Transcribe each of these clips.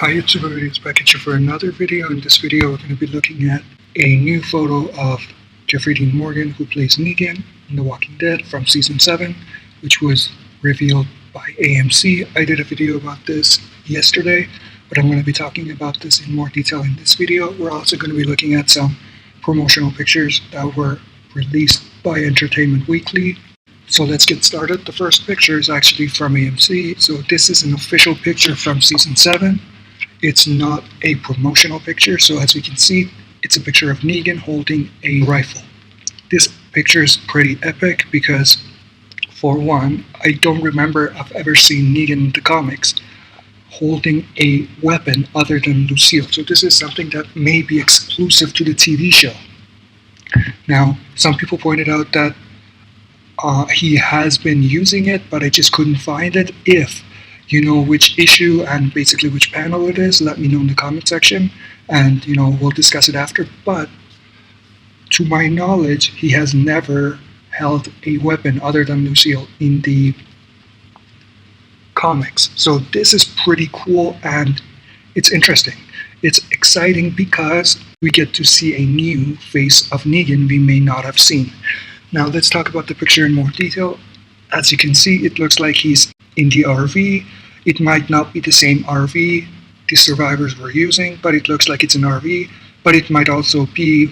Hi YouTube, it's back at you for another video. In this video we're going to be looking at a new photo of Jeffrey Dean Morgan, who plays Negan in The Walking Dead from Season 7, which was revealed by AMC. I did a video about this yesterday, but I'm going to be talking about this in more detail in this video. We're also going to be looking at some promotional pictures that were released by Entertainment Weekly. So let's get started. The first picture is actually from AMC. So this is an official picture from Season 7. It's not a promotional picture, so as we can see, it's a picture of Negan holding a rifle. This picture is pretty epic because, for one, I don't remember I've ever seen Negan in the comics holding a weapon other than Lucille. So this is something that may be exclusive to the TV show. Now, some people pointed out that he has been using it, but I just couldn't find it. If you know which issue and basically which panel it is, let me know in the comment section, and we'll discuss it after. But to my knowledge, he has never held a weapon other than Lucille in the comics. So this is pretty cool and it's interesting. It's exciting because we get to see a new face of Negan we may not have seen. Now let's talk about the picture in more detail. As you can see, it looks like he's in the RV. It might not be the same RV the survivors were using, but it looks like it's an RV. But it might also be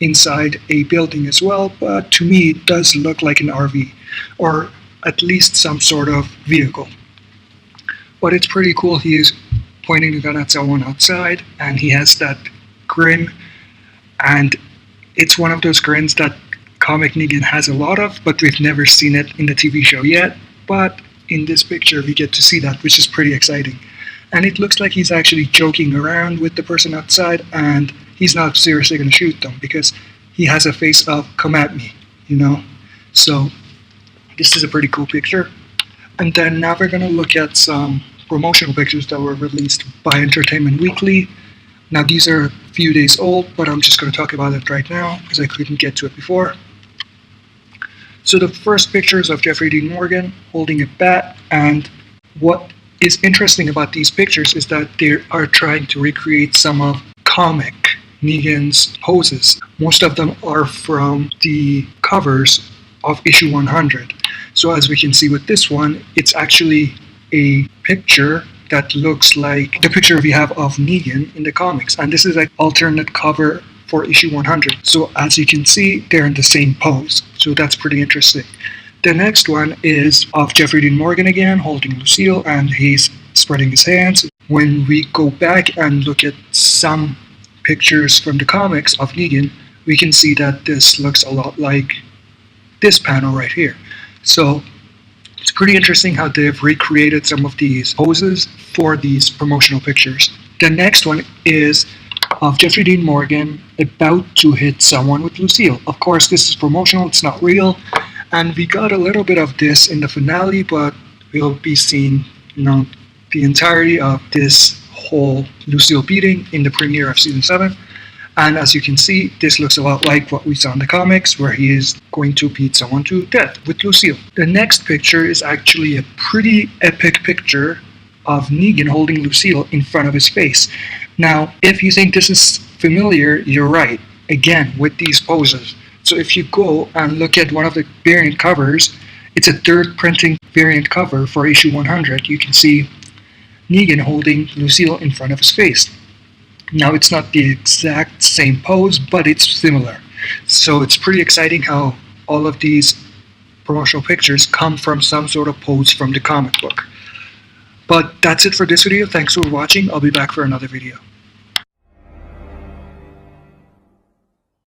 inside a building as well. But to me, it does look like an RV, or at least some sort of vehicle. But it's pretty cool. He is pointing the gun at someone outside, and he has that grin. And it's one of those grins that comic Negan has a lot of, but we've never seen it in the TV show yet. But in this picture we get to see that, which is pretty exciting. And it looks like he's actually joking around with the person outside, and he's not seriously going to shoot them because he has a face of "come at me," So this is a pretty cool picture. And then now we're going to look at some promotional pictures that were released by Entertainment Weekly. Now these are a few days old, but I'm just going to talk about it right now because I couldn't get to it before. So the first picture is of Jeffrey Dean Morgan holding a bat, and what is interesting about these pictures is that they are trying to recreate some of comic Negan's poses. Most of them are from the covers of issue 100. So as we can see with this one, it's actually a picture that looks like the picture we have of Negan in the comics, and this is an alternate cover for issue 100. So as you can see, they're in the same pose. So that's pretty interesting. The next one is of Jeffrey Dean Morgan again, holding Lucille, and he's spreading his hands. When we go back and look at some pictures from the comics of Negan, we can see that this looks a lot like this panel right here. So it's pretty interesting how they've recreated some of these poses for these promotional pictures. The next one is of Jeffrey Dean Morgan about to hit someone with Lucille. Of course, this is promotional, it's not real, and we got a little bit of this in the finale, but we'll be seeing the entirety of this whole Lucille beating in the premiere of Season 7. And as you can see, this looks a lot like what we saw in the comics, where he is going to beat someone to death with Lucille. The next picture is actually a pretty epic picture of Negan holding Lucille in front of his face. Now, if you think this is familiar, you're right, again, with these poses. So if you go and look at one of the variant covers, it's a third printing variant cover for issue 100. You can see Negan holding Lucille in front of his face. Now, it's not the exact same pose, but it's similar. So it's pretty exciting how all of these promotional pictures come from some sort of pose from the comic book. But that's it for this video. Thanks for watching. I'll be back for another video.